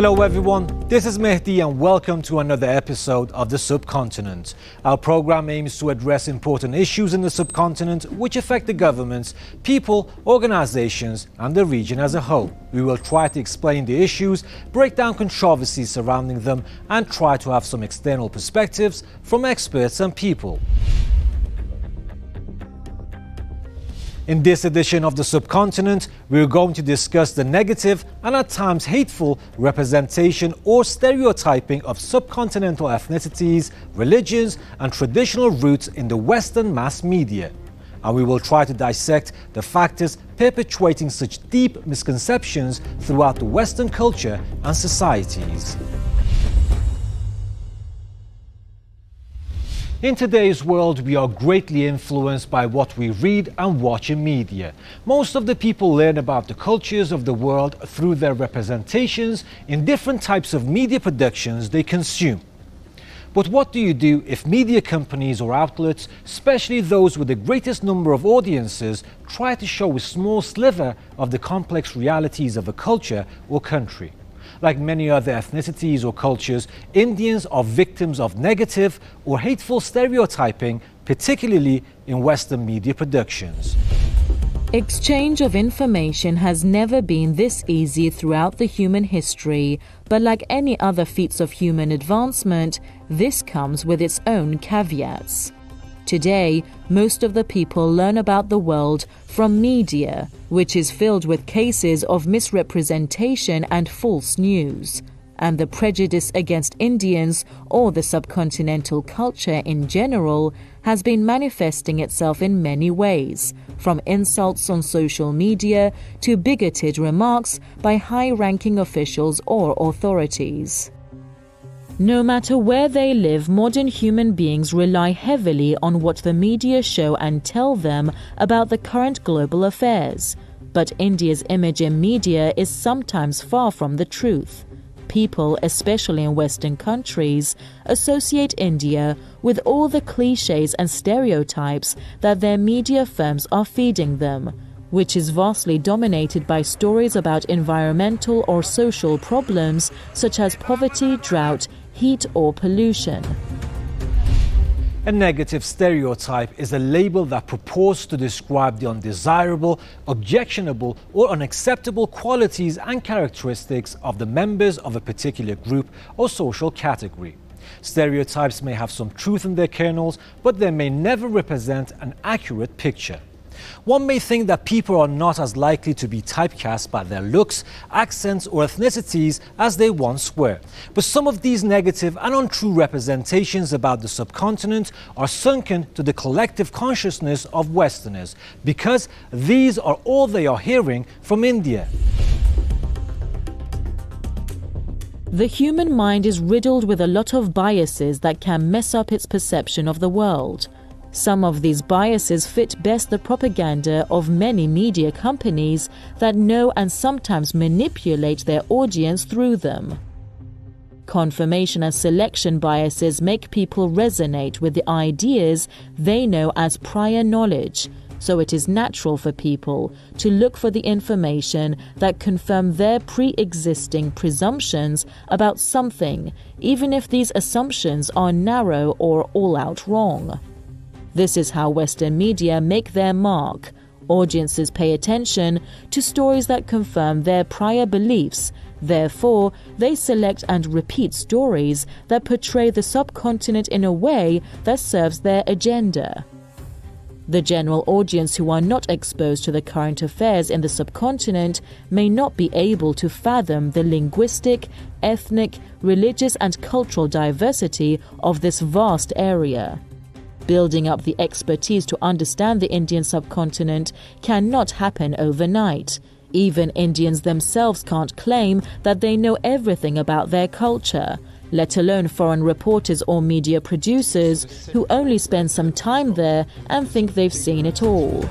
Hello everyone, this is Mehdi and welcome to another episode of The Subcontinent. Our program aims to address important issues in the subcontinent which affect the governments, people, organizations and the region as a whole. We will try to explain the issues, break down controversies surrounding them and try to have some external perspectives from experts and people. In this edition of The Subcontinent, we are going to discuss the negative and at times hateful representation or stereotyping of subcontinental ethnicities, religions and traditional roots in the Western mass media. And we will try to dissect the factors perpetuating such deep misconceptions throughout the Western culture and societies. In today's world, we are greatly influenced by what we read and watch in media. Most of the people learn about the cultures of the world through their representations in different types of media productions they consume. But what do you do if media companies or outlets, especially those with the greatest number of audiences, try to show a small sliver of the complex realities of a culture or country? Like many other ethnicities or cultures, Indians are victims of negative or hateful stereotyping, particularly in Western media productions. Exchange of information has never been this easy throughout the human history, but like any other feats of human advancement, this comes with its own caveats. Today, most of the people learn about the world from media, which is filled with cases of misrepresentation and false news. And the prejudice against Indians or the subcontinental culture in general has been manifesting itself in many ways, from insults on social media to bigoted remarks by high-ranking officials or authorities. No matter where they live, modern human beings rely heavily on what the media show and tell them about the current global affairs. But India's image in media is sometimes far from the truth. People, especially in Western countries, associate India with all the clichés and stereotypes that their media firms are feeding them, which is vastly dominated by stories about environmental or social problems such as poverty, drought, heat or pollution. A negative stereotype is a label that purports to describe the undesirable, objectionable or unacceptable qualities and characteristics of the members of a particular group or social category. Stereotypes may have some truth in their kernels, but they may never represent an accurate picture. One may think that people are not as likely to be typecast by their looks, accents or ethnicities as they once were. But some of these negative and untrue representations about the subcontinent are sunken to the collective consciousness of Westerners, because these are all they are hearing from India. The human mind is riddled with a lot of biases that can mess up its perception of the world. Some of these biases fit best the propaganda of many media companies that know and sometimes manipulate their audience through them. Confirmation and selection biases make people resonate with the ideas they know as prior knowledge, so it is natural for people to look for the information that confirm their pre-existing presumptions about something, even if these assumptions are narrow or all-out wrong. This is how Western media make their mark. Audiences pay attention to stories that confirm their prior beliefs. Therefore, they select and repeat stories that portray the subcontinent in a way that serves their agenda. The general audience who are not exposed to the current affairs in the subcontinent may not be able to fathom the linguistic, ethnic, religious and cultural diversity of this vast area. Building up the expertise to understand the Indian subcontinent cannot happen overnight. Even Indians themselves can't claim that they know everything about their culture, let alone foreign reporters or media producers who only spend some time there and think they've seen it all.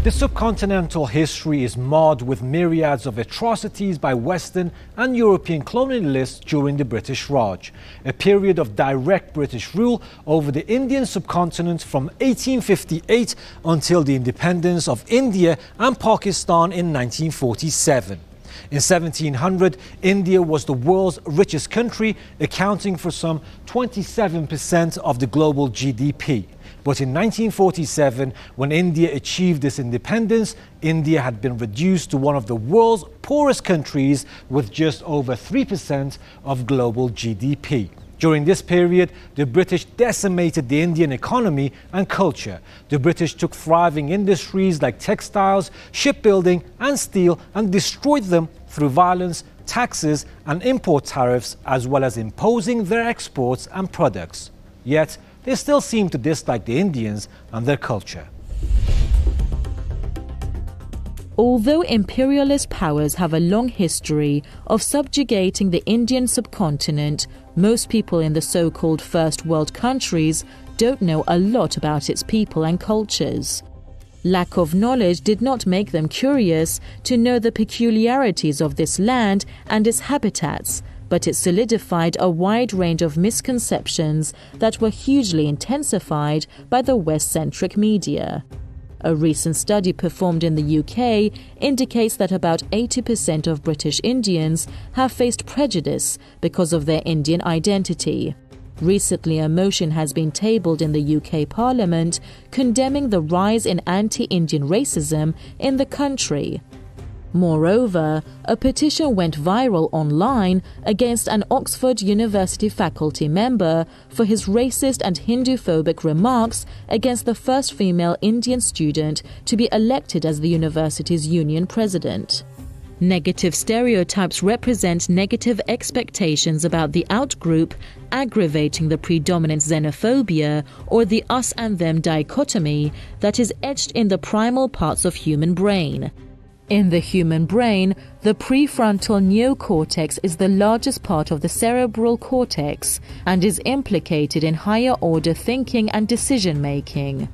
The subcontinental history is marred with myriads of atrocities by Western and European colonialists during the British Raj, a period of direct British rule over the Indian subcontinent from 1858 until the independence of India and Pakistan in 1947. In 1700, India was the world's richest country, accounting for some 27% of the global GDP. But in 1947, when India achieved its independence, India had been reduced to one of the world's poorest countries with just over 3% of global GDP. During this period, the British decimated the Indian economy and culture. The British took thriving industries like textiles, shipbuilding and steel and destroyed them through violence, taxes and import tariffs, as well as imposing their exports and products. Yet, they still seem to dislike the Indians and their culture. Although imperialist powers have a long history of subjugating the Indian subcontinent, most people in the so-called First World countries don't know a lot about its people and cultures. Lack of knowledge did not make them curious to know the peculiarities of this land and its habitats, but it solidified a wide range of misconceptions that were hugely intensified by the West-centric media. A recent study performed in the UK indicates that about 80% of British Indians have faced prejudice because of their Indian identity. Recently, a motion has been tabled in the UK Parliament condemning the rise in anti-Indian racism in the country. Moreover, a petition went viral online against an Oxford University faculty member for his racist and Hindu-phobic remarks against the first female Indian student to be elected as the university's union president. Negative stereotypes represent negative expectations about the outgroup, aggravating the predominant xenophobia or the us and them dichotomy that is etched in the primal parts of human brain. In the human brain, the prefrontal neocortex is the largest part of the cerebral cortex and is implicated in higher-order thinking and decision-making.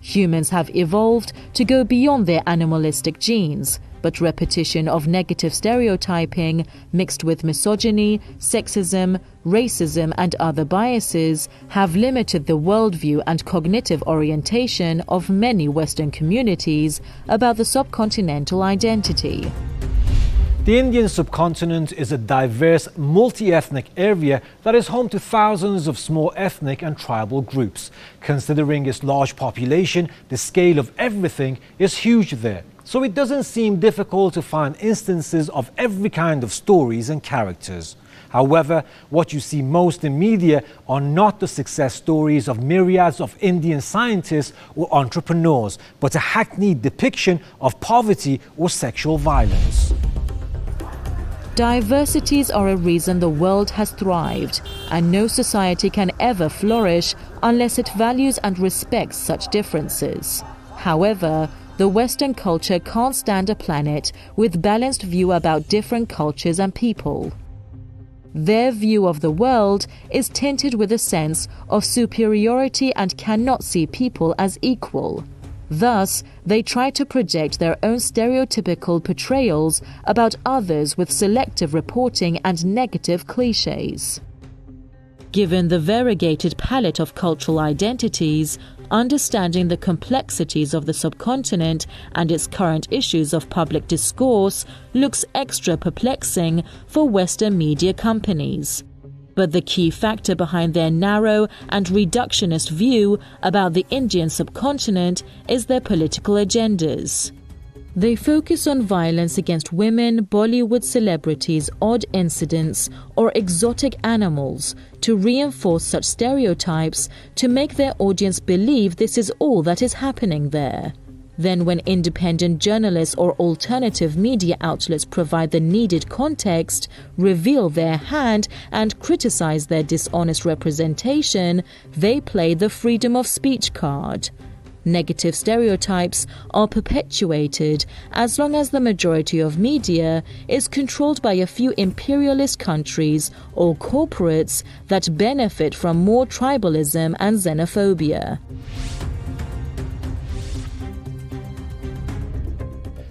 Humans have evolved to go beyond their animalistic genes, but repetition of negative stereotyping mixed with misogyny, sexism, racism and other biases have limited the worldview and cognitive orientation of many Western communities about the subcontinental identity. The Indian subcontinent is a diverse, multi-ethnic area that is home to thousands of small ethnic and tribal groups. Considering its large population, the scale of everything is huge there. So it doesn't seem difficult to find instances of every kind of stories and characters. However, what you see most in media are not the success stories of myriads of Indian scientists or entrepreneurs, but a hackneyed depiction of poverty or sexual violence. Diversities are a reason the world has thrived, and no society can ever flourish unless it values and respects such differences. However, the Western culture can't stand a planet with balanced view about different cultures and people. Their view of the world is tinted with a sense of superiority and cannot see people as equal. Thus, they try to project their own stereotypical portrayals about others with selective reporting and negative clichés. Given the variegated palette of cultural identities, understanding the complexities of the subcontinent and its current issues of public discourse looks extra perplexing for Western media companies. But the key factor behind their narrow and reductionist view about the Indian subcontinent is their political agendas. They focus on violence against women, Bollywood celebrities, odd incidents, or exotic animals to reinforce such stereotypes to make their audience believe this is all that is happening there. Then when independent journalists or alternative media outlets provide the needed context, reveal their hand and criticize their dishonest representation, they play the freedom of speech card. Negative stereotypes are perpetuated as long as the majority of media is controlled by a few imperialist countries or corporates that benefit from more tribalism and xenophobia.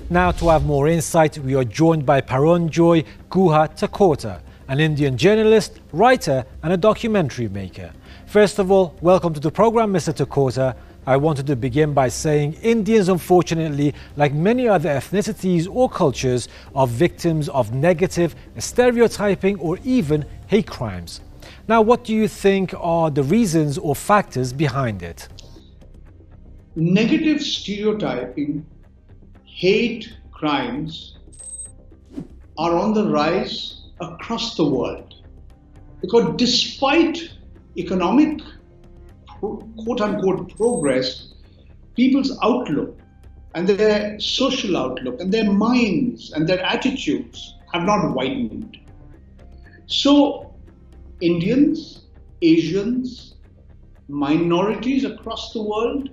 Now, to have more insight, we are joined by Paranjoy Guha Takota, an Indian journalist, writer and a documentary maker. First of all, welcome to the program, Mr. Takota. I wanted to begin by saying Indians, unfortunately, like many other ethnicities or cultures, are victims of negative stereotyping or even hate crimes. Now, what do you think are the reasons or factors behind it? Negative stereotyping, hate crimes are on the rise across the world. Because despite economic quote-unquote progress, people's outlook and their social outlook and their minds and their attitudes have not widened. So Indians, Asians, minorities across the world,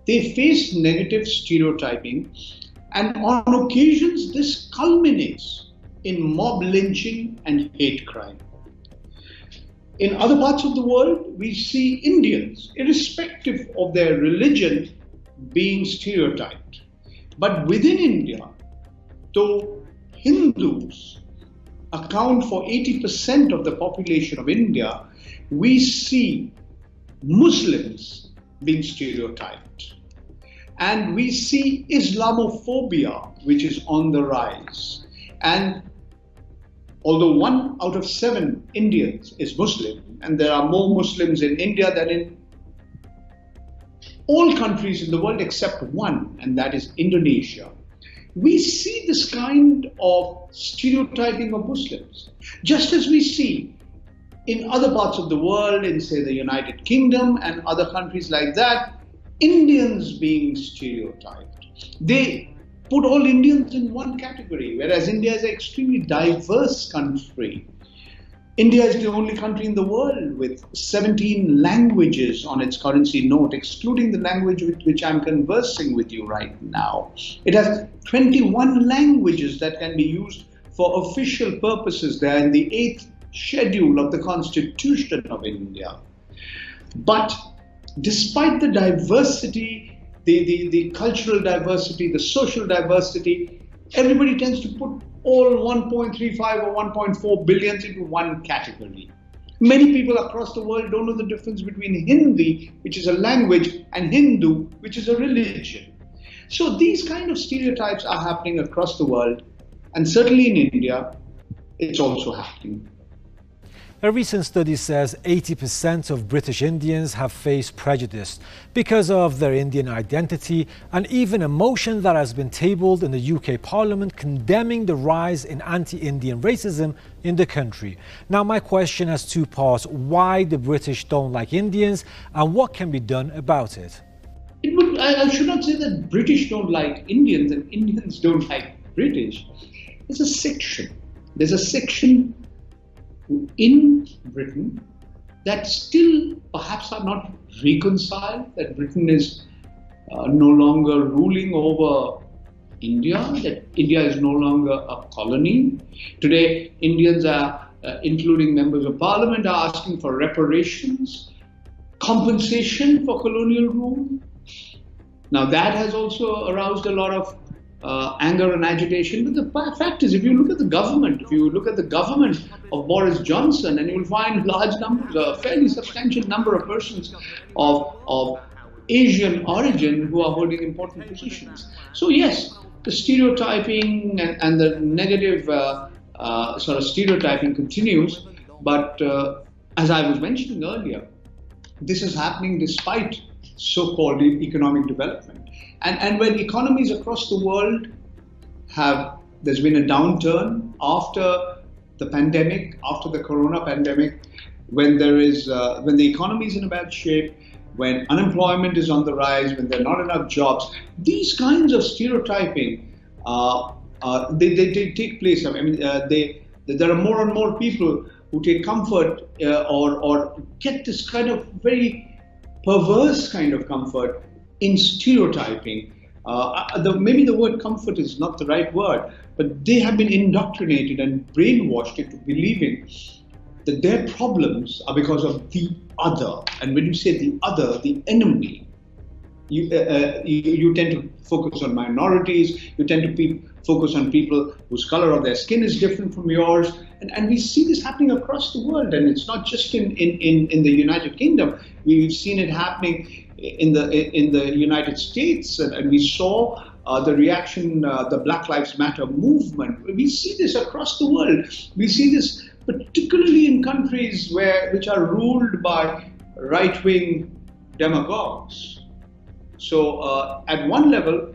they face negative stereotyping, and on occasions this culminates in mob lynching and hate crime. In other parts of the world, we see Indians, irrespective of their religion, being stereotyped. But within India, though Hindus account for 80% of the population of India, we see Muslims being stereotyped. And we see Islamophobia, which is on the rise. And although 1 out of 7 Indians is Muslim, and there are more Muslims in India than in all countries in the world except one, and that is Indonesia, we see this kind of stereotyping of Muslims, just as we see in other parts of the world, in say the United Kingdom and other countries like that, Indians being stereotyped. They put all Indians in one category, whereas India is an extremely diverse country. India is the only country in the world with 17 languages on its currency note, excluding the language with which I'm conversing with you right now. It has 21 languages that can be used for official purposes. They are in the 8th schedule of the Constitution of India. But despite the diversity, the cultural diversity, the social diversity, everybody tends to put all 1.35 or 1.4 billion into one category. Many people across the world don't know the difference between Hindi, which is a language, and Hindu, which is a religion. So these kind of stereotypes are happening across the world, and certainly in India, it's also happening. A recent study says 80% of British Indians have faced prejudice because of their Indian identity, and even a motion that has been tabled in the UK Parliament condemning the rise in anti-Indian racism in the country. Now, my question has 2 parts: why the British don't like Indians, and what can be done about it? I should not say that British don't like Indians and Indians don't like British. There's a section. There's a section in Britain that still perhaps are not reconciled, that Britain is no longer ruling over India, that India is no longer a colony. Today, Indians are, including members of parliament, are asking for reparations, compensation for colonial rule. Now that has also aroused a lot of anger and agitation. But the fact is, if you look at the government, of Boris Johnson, and you'll find large numbers, a fairly substantial number of persons of Asian origin who are holding important positions. So yes, the stereotyping and the negative sort of stereotyping continues. But as I was mentioning earlier, this is happening despite so-called economic development. And when economies across the world there's been a downturn after the pandemic, after the corona pandemic, when the economy is in a bad shape, when unemployment is on the rise, when there are not enough jobs, these kinds of stereotyping, they take place. I mean, there are more and more people who take comfort or get this kind of very perverse kind of comfort in stereotyping. Maybe the word comfort is not the right word, but they have been indoctrinated and brainwashed into believing that their problems are because of the other. And when you say the other, the enemy, you tend to focus on minorities, you tend to focus on people whose color of their skin is different from yours. And we see this happening across the world, and it's not just in the United Kingdom. We've seen it happening in the United States, and we saw the reaction, the Black Lives Matter movement. We see this across the world. We see this particularly in countries which are ruled by right-wing demagogues. So at one level,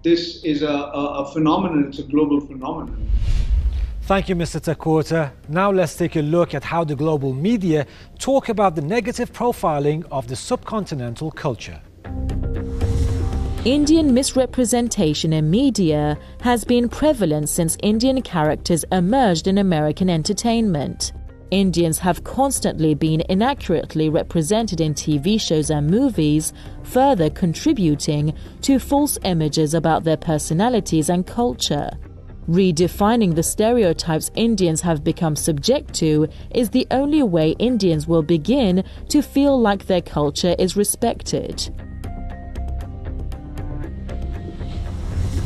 this is a phenomenon, it's a global phenomenon. Thank you, Mr. Thakota. Now let's take a look at how the global media talk about the negative profiling of the subcontinental culture. Indian misrepresentation in media has been prevalent since Indian characters emerged in American entertainment. Indians have constantly been inaccurately represented in TV shows and movies, further contributing to false images about their personalities and culture. Redefining the stereotypes Indians have become subject to is the only way Indians will begin to feel like their culture is respected.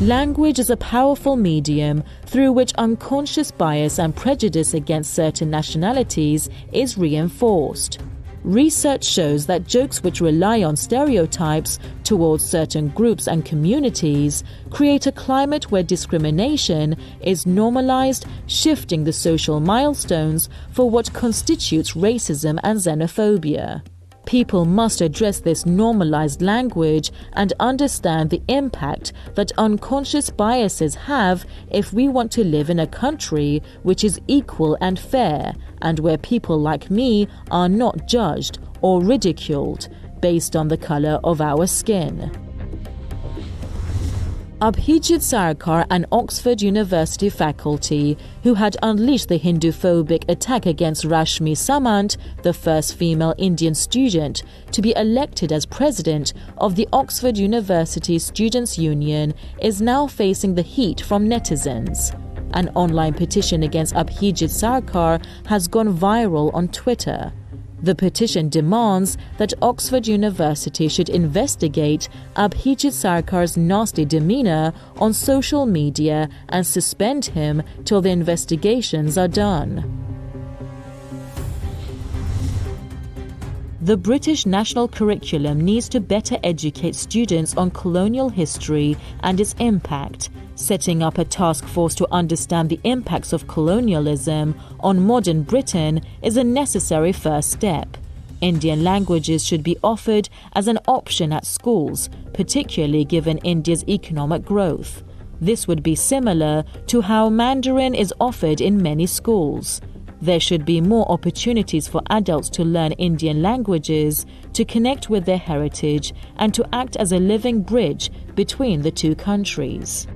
Language is a powerful medium through which unconscious bias and prejudice against certain nationalities is reinforced. Research shows that jokes which rely on stereotypes towards certain groups and communities create a climate where discrimination is normalized, shifting the social milestones for what constitutes racism and xenophobia. People must address this normalized language and understand the impact that unconscious biases have if we want to live in a country which is equal and fair, and where people like me are not judged or ridiculed based on the color of our skin. Abhijit Sarkar, an Oxford University faculty who had unleashed the Hindu-phobic attack against Rashmi Samant, the first female Indian student to be elected as president of the Oxford University Students' Union, is now facing the heat from netizens. An online petition against Abhijit Sarkar has gone viral on Twitter. The petition demands that Oxford University should investigate Abhijit Sarkar's nasty demeanour on social media and suspend him till the investigations are done. The British national curriculum needs to better educate students on colonial history and its impact. Setting up a task force to understand the impacts of colonialism on modern Britain is a necessary first step. Indian languages should be offered as an option at schools, particularly given India's economic growth. This would be similar to how Mandarin is offered in many schools. There should be more opportunities for adults to learn Indian languages, to connect with their heritage, and to act as a living bridge between the two countries.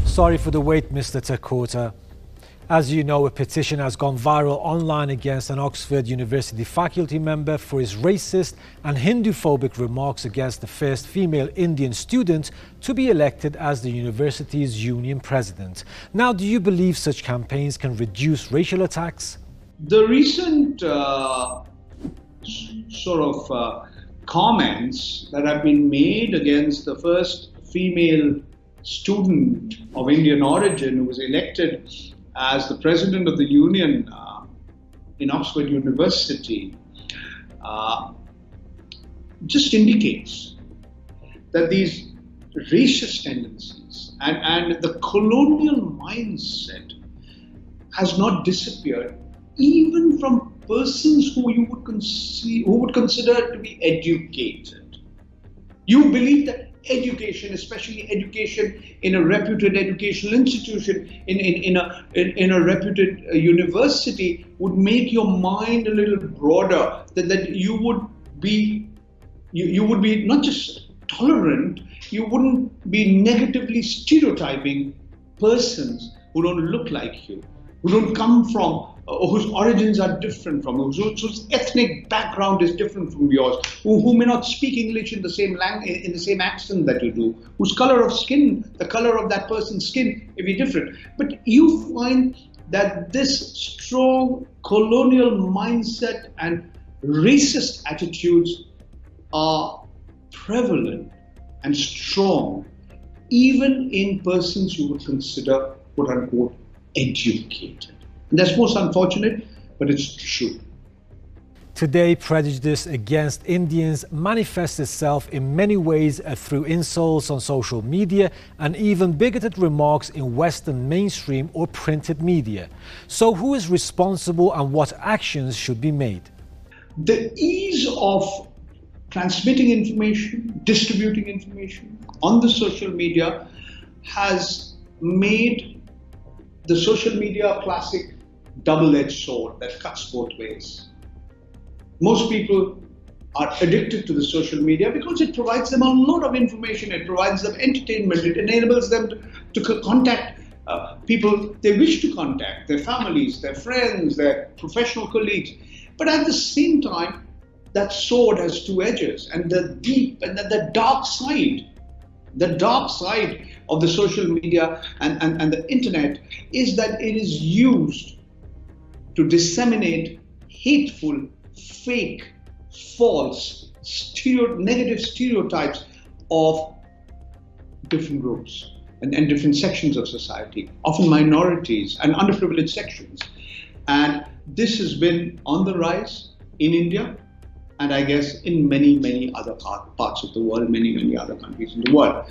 Sorry for the wait, Mr. Thakota. As you know, a petition has gone viral online against an Oxford University faculty member for his racist and Hindu-phobic remarks against the first female Indian student to be elected as the university's union president. Now, do you believe such campaigns can reduce racial attacks? The recent comments that have been made against the first female student of Indian origin who was elected as the president of the union in Oxford University just indicates that these racist tendencies and the colonial mindset has not disappeared, even from persons who you would consider to be educated. You believe that education, especially education in a reputed educational institution, in a reputed university, would make your mind a little broader. That you would be not just tolerant, you wouldn't be negatively stereotyping persons who don't look like you, who don't come from, whose origins are different from yours, whose ethnic background is different from yours, who may not speak English in the same language, in the same accent that you do, whose color of skin, the color of that person's skin may be different. But you find that this strong colonial mindset and racist attitudes are prevalent and strong, even in persons you would consider, quote unquote, educated. And that's most unfortunate, but it's true. Today, prejudice against Indians manifests itself in many ways through insults on social media and even bigoted remarks in Western mainstream or printed media. So who is responsible and what actions should be made? The ease of transmitting information, distributing information on the social media has made the social media a classic double-edged sword that cuts both ways. Most people are addicted to the social media because it provides them a lot of information, it provides them entertainment, it enables them to contact people they wish to contact, their families, their friends, their professional colleagues. But at the same time, that sword has two edges, and the deep and the dark side of the social media and the internet is that it is used to disseminate hateful, fake, false, negative stereotypes of different groups and different sections of society, often minorities and underprivileged sections. And this has been on the rise in India, and I guess in many, many other parts of the world, many other countries in the world.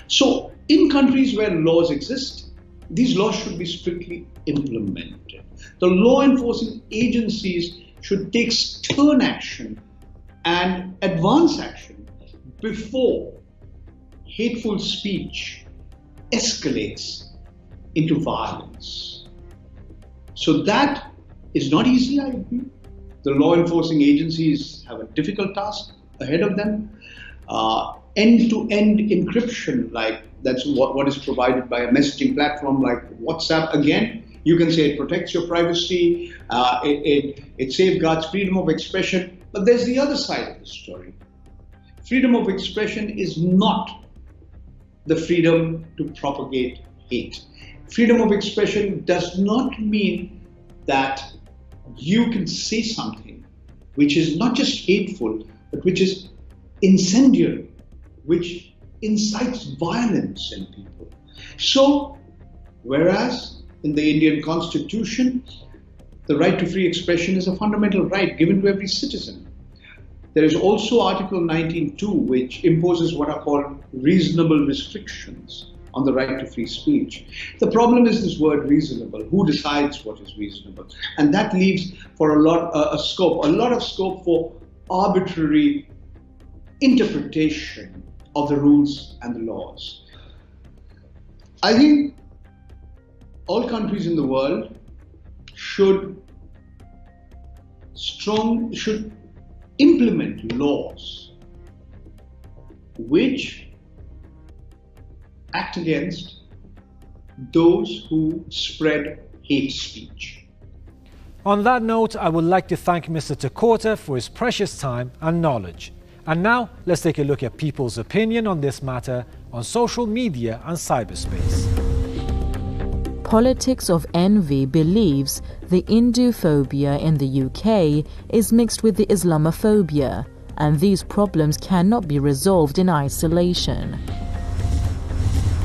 So in countries where laws exist, these laws should be strictly implemented. The law enforcing agencies should take stern action and advance action before hateful speech escalates into violence. So that is not easy, I agree. The law enforcing agencies have a difficult task ahead of them. End-to-end encryption, like that's what is provided by a messaging platform like WhatsApp. Again, you can say it protects your privacy, it safeguards freedom of expression, but there's the other side of the story. Freedom of expression is not the freedom to propagate hate. Freedom of expression does not mean that you can say something which is not just hateful, but which is incendiary, which incites violence in people. So, whereas in the Indian Constitution, the right to free expression is a fundamental right given to every citizen. There is also Article 19(2), which imposes what are called reasonable restrictions on the right to free speech. The problem is this word reasonable. Who decides what is reasonable? And that leaves for a lot of scope for arbitrary interpretation of the rules and the laws. I think all countries in the world should implement laws which act against those who spread hate speech. On that note, I would like to thank Mr. Takota for his precious time and knowledge. And now, let's take a look at people's opinion on this matter on social media and cyberspace. Politics of Envy believes the Hinduphobia in the UK is mixed with the Islamophobia, and these problems cannot be resolved in isolation.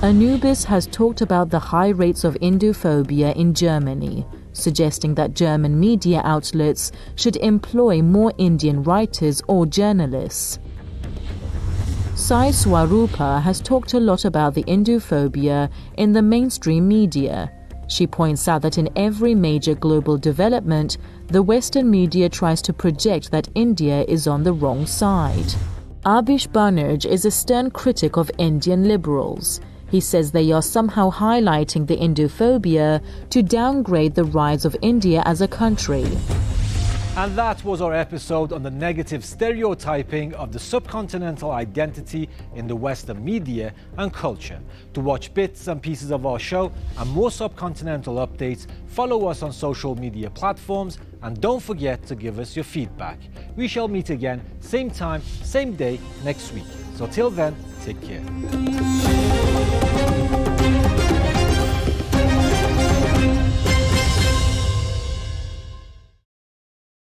Anubis has talked about the high rates of Hinduphobia in Germany, suggesting that German media outlets should employ more Indian writers or journalists. Sai Swarupa has talked a lot about the Hinduphobia in the mainstream media. She points out that in every major global development, the Western media tries to project that India is on the wrong side. Abish Banerjee is a stern critic of Indian liberals. He says they are somehow highlighting the Hinduphobia to downgrade the rise of India as a country. And that was our episode on the negative stereotyping of the subcontinental identity in the Western media and culture. To watch bits and pieces of our show and more subcontinental updates, follow us on social media platforms and don't forget to give us your feedback. We shall meet again, same time, same day next week. So till then, take care.